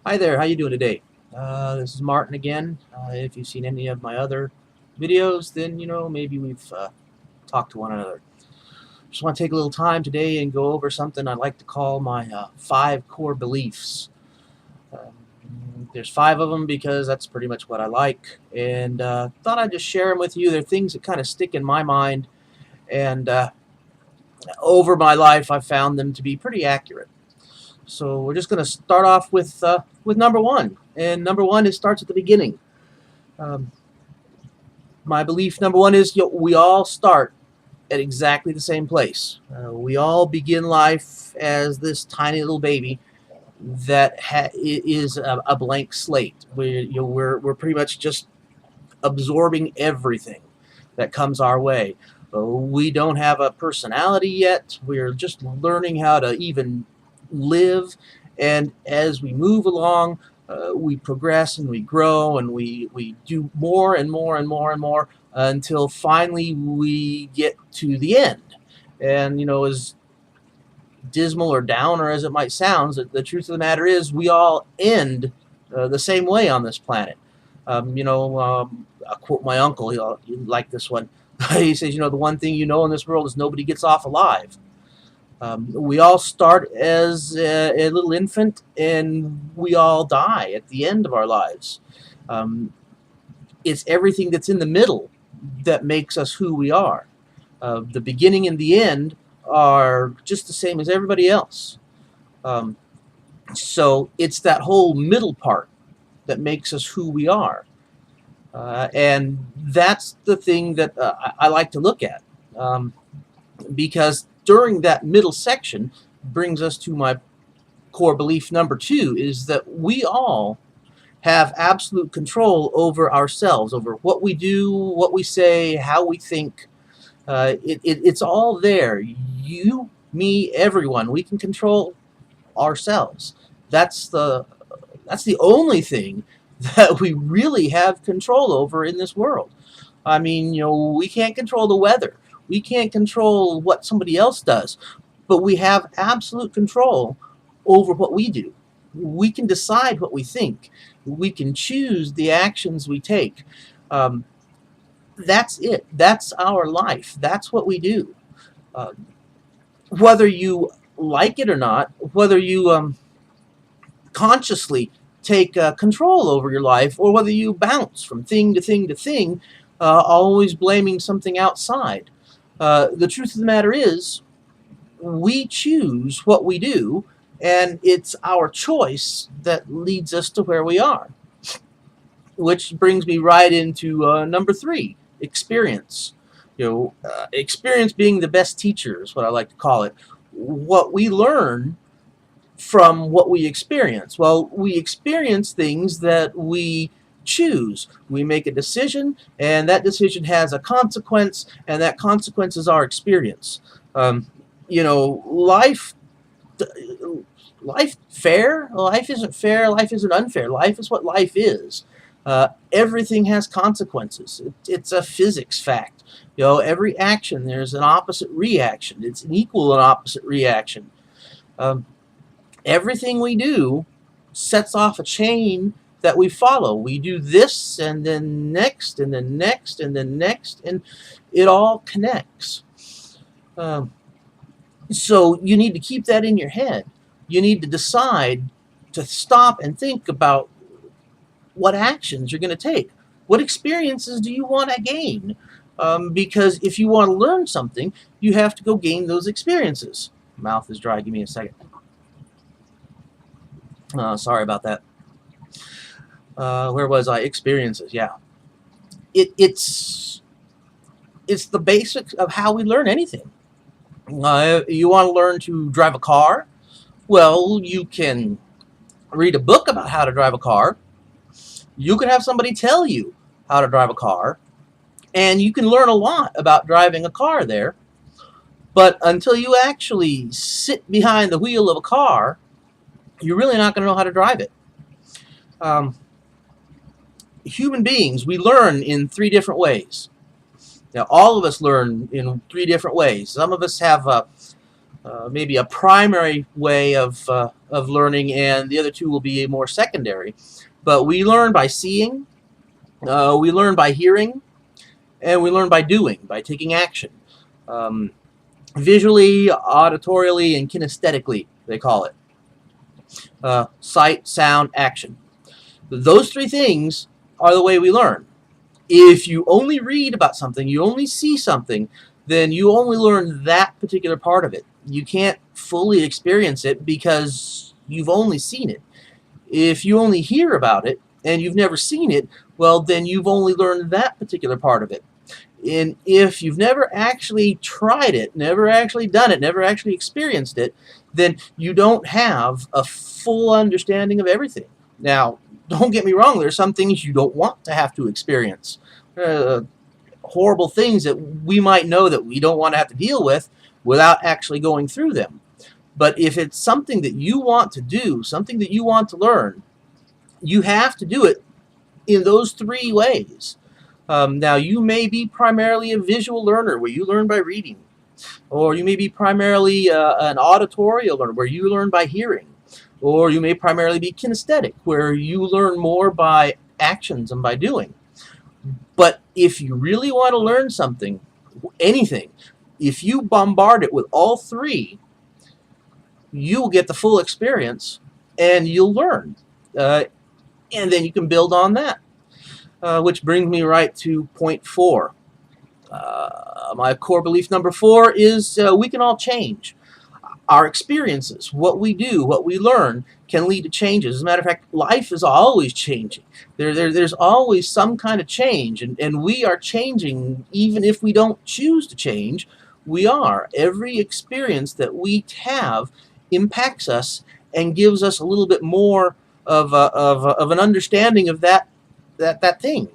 Hi there, how you doing today? This is Martin again. If you've seen any of my other videos, then maybe we've talked to one another. Just want to take a little time today and go over something I like to call my 5 core beliefs. There's 5 of them because that's pretty much what I like, and thought I'd just share them with you. They're things that kind of stick in my mind, and over my life I've found them to be pretty accurate. So we're just going to start off with number one, and number one starts at the beginning. Um, my belief number one is we all start at exactly the same place. We all begin life as this tiny little baby that is a blank slate. We're pretty much just absorbing everything that comes our way. We don't have a personality yet. We're just learning how to even live, and as we move along, we progress and we grow and we do more and more and more and more until finally we get to the end. And as dismal or downer as it might sound, the truth of the matter is we all end the same way on this planet. I'll quote my uncle. He'll like this one. He says, the one thing you know in this world is nobody gets off alive. We all start as a little infant, and we all die at the end of our lives. It's everything that's in the middle that makes us who we are. The beginning and the end are just the same as everybody else. So it's that whole middle part that makes us who we are. And that's the thing that I like to look at, because during that middle section brings us to my core belief number 2, is that we all have absolute control over ourselves, over what we do, what we say, how we think. It's all there. You, me, everyone. We can control ourselves. That's the only thing that we really have control over in this world. I mean, we can't control the weather. We can't control what somebody else does, but we have absolute control over what we do. We can decide what we think. We can choose the actions we take. That's it. That's our life. That's what we do. Whether you like it or not, whether you consciously take control over your life, or whether you bounce from thing to thing to thing, always blaming something outside. The truth of the matter is, we choose what we do, and it's our choice that leads us to where we are. Which brings me right into number 3, experience. Experience being the best teacher is what I like to call it. What we learn from what we experience. Well, we experience things that we choose. We make a decision, and that decision has a consequence, and that consequence is our experience. Life fair? Life isn't fair. Life isn't unfair. Life is what life is. Everything has consequences. It's a physics fact. Every action, there's an opposite reaction. It's an equal and opposite reaction. Everything we do sets off a chain that we follow. We do this, and then next, and then next, and then next, and it all connects. So you need to keep that in your head. You need to decide to stop and think about what actions you're going to take. What experiences do you want to gain? Because if you want to learn something, you have to go gain those experiences. Mouth is dry. Give me a second. Sorry about that. Where was I? Experiences. Yeah. It's the basics of how we learn anything. You want to learn to drive a car? Well, you can read a book about how to drive a car. You can have somebody tell you how to drive a car, and you can learn a lot about driving a car there. But until you actually sit behind the wheel of a car, you're really not going to know how to drive it. Human beings, we learn in 3 different ways. Now, all of us learn in 3 different ways. Some of us have maybe a primary way of learning, and the other two will be more secondary. But we learn by seeing, we learn by hearing, and we learn by doing, by taking action. Um, Visually, auditorially, and kinesthetically, they call it. Sight, sound, action. Those three things are the way we learn. If you only read about something, you only see something, then you only learn that particular part of it. You can't fully experience it because you've only seen it. If you only hear about it and you've never seen it, well, then you've only learned that particular part of it. And if you've never actually tried it, never actually done it, never actually experienced it, then you don't have a full understanding of everything. Now, don't get me wrong, there's some things you don't want to have to experience. Horrible things that we might know that we don't want to have to deal with without actually going through them. But if it's something that you want to do, something that you want to learn, you have to do it in those three ways. Now, you may be primarily a visual learner where you learn by reading, or you may be primarily an auditorial learner where you learn by hearing, or you may primarily be kinesthetic where you learn more by actions and by doing. But if you really want to learn something, anything, if you bombard it with all three, you will get the full experience and you'll learn. And then you can build on that. Which brings me right to point 4. My core belief number 4 is we can all change. Our experiences, what we do, what we learn, can lead to changes. As a matter of fact, life is always changing. There's always some kind of change, and we are changing even if we don't choose to change. We are. Every experience that we have impacts us and gives us a little bit more of an understanding of that thing.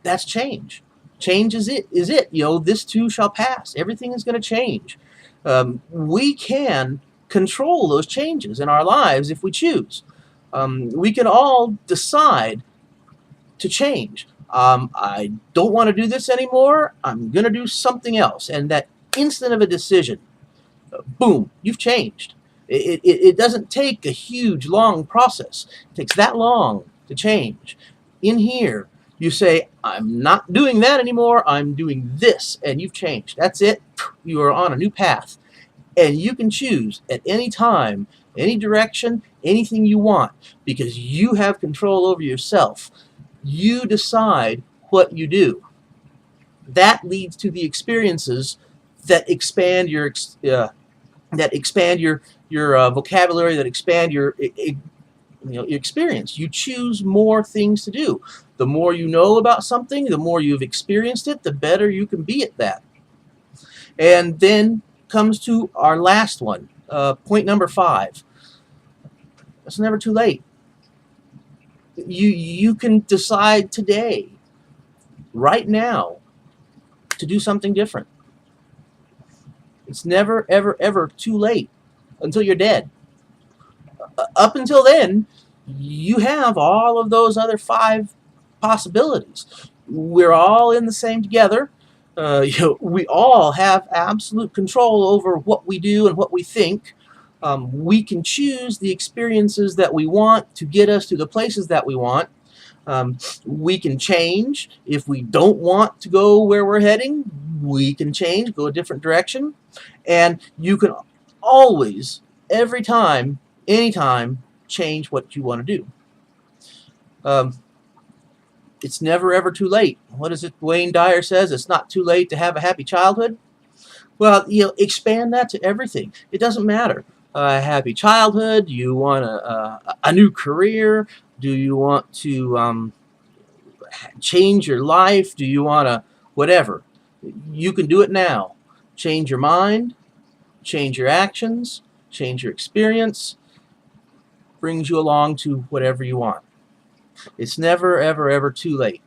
That's change. Change is it. You know, this too shall pass. Everything is going to change. We can control those changes in our lives if we choose. We can all decide to change. I don't want to do this anymore. I'm going to do something else. And that instant of a decision, boom, you've changed. It doesn't take a huge, long process. It takes that long to change. In here, you say, I'm not doing that anymore, I'm doing this, and you've changed. That's it. You are on a new path. And you can choose at any time, any direction, anything you want, because you have control over yourself. You decide what you do. That leads to the experiences that expand your vocabulary, that expand your experience. You choose more things to do. The more you know about something, the more you've experienced it, the better you can be at that. And then comes to our last one, point number 5. It's never too late. You can decide today, right now, to do something different. It's never, ever, ever too late until you're dead. Up until then, you have all of those other 5 possibilities. We're all in the same together. We all have absolute control over what we do and what we think. We can choose the experiences that we want to get us to the places that we want. We can change. If we don't want to go where we're heading, we can change, go a different direction. And you can always, every time, anytime, change what you want to do. It's never ever too late. What is it Wayne Dyer says? It's not too late to have a happy childhood. Well, expand that to everything. It doesn't matter. A happy childhood. Do you want a new career? Do you want to change your life? Do you want to whatever? You can do it now. Change your mind. Change your actions. Change your experience. Brings you along to whatever you want. It's never, ever, ever too late.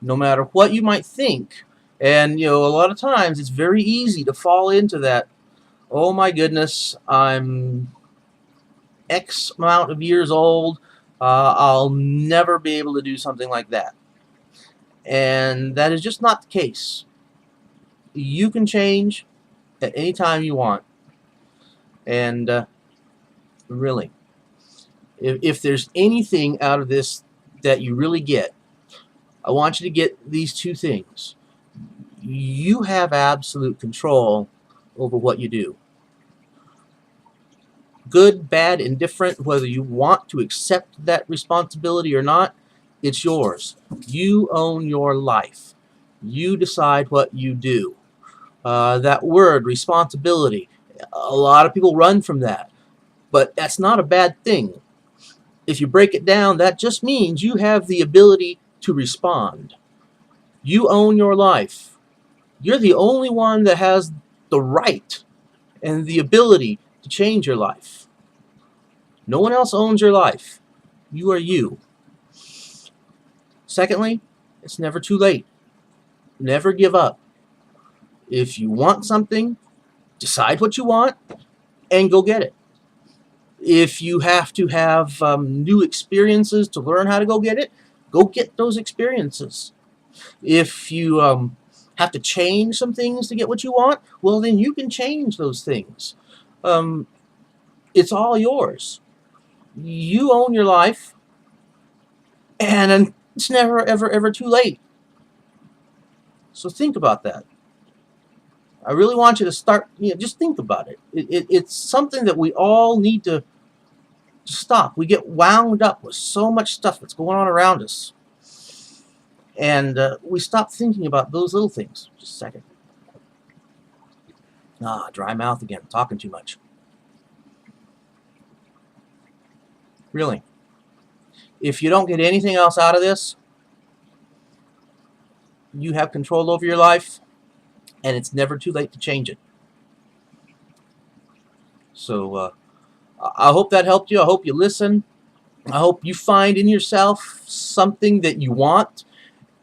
No matter what you might think. And, a lot of times it's very easy to fall into that, oh my goodness, I'm X amount of years old, I'll never be able to do something like that. And that is just not the case. You can change at any time you want. And really, if there's anything out of this that you really get, I want you to get these two things. You have absolute control over what you do. Good, bad, indifferent, whether you want to accept that responsibility or not, it's yours. You own your life. You decide what you do. That word, responsibility, a lot of people run from that, but that's not a bad thing. If you break it down, that just means you have the ability to respond. You own your life. You're the only one that has the right and the ability to change your life. No one else owns your life. You are you. Secondly, it's never too late. Never give up. If you want something, decide what you want and go get it. If you have to have new experiences to learn how to go get it, go get those experiences. If you have to change some things to get what you want, well, then you can change those things. It's all yours. You own your life, and it's never, ever, ever too late. So think about that. I really want you to start, just think about it. It's something that we all need to stop. We get wound up with so much stuff that's going on around us. And we stop thinking about those little things. Just a second. Dry mouth again. Talking too much. Really. If you don't get anything else out of this, you have control over your life, and it's never too late to change it. So I hope that helped you. I hope you listen. I hope you find in yourself something that you want,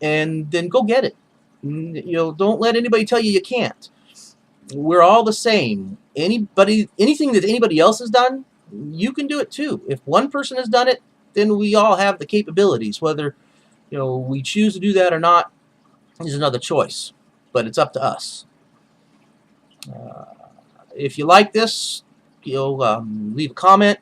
and then go get it. Don't let anybody tell you you can't. We're all the same. Anything that anybody else has done, you can do it too. If one person has done it, then we all have the capabilities. Whether we choose to do that or not is another choice, but it's up to us. If you like this, leave a comment,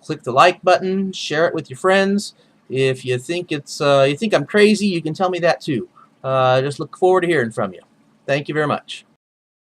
click the like button, share it with your friends. If you think you think I'm crazy, you can tell me that too. Just look forward to hearing from you. Thank you very much.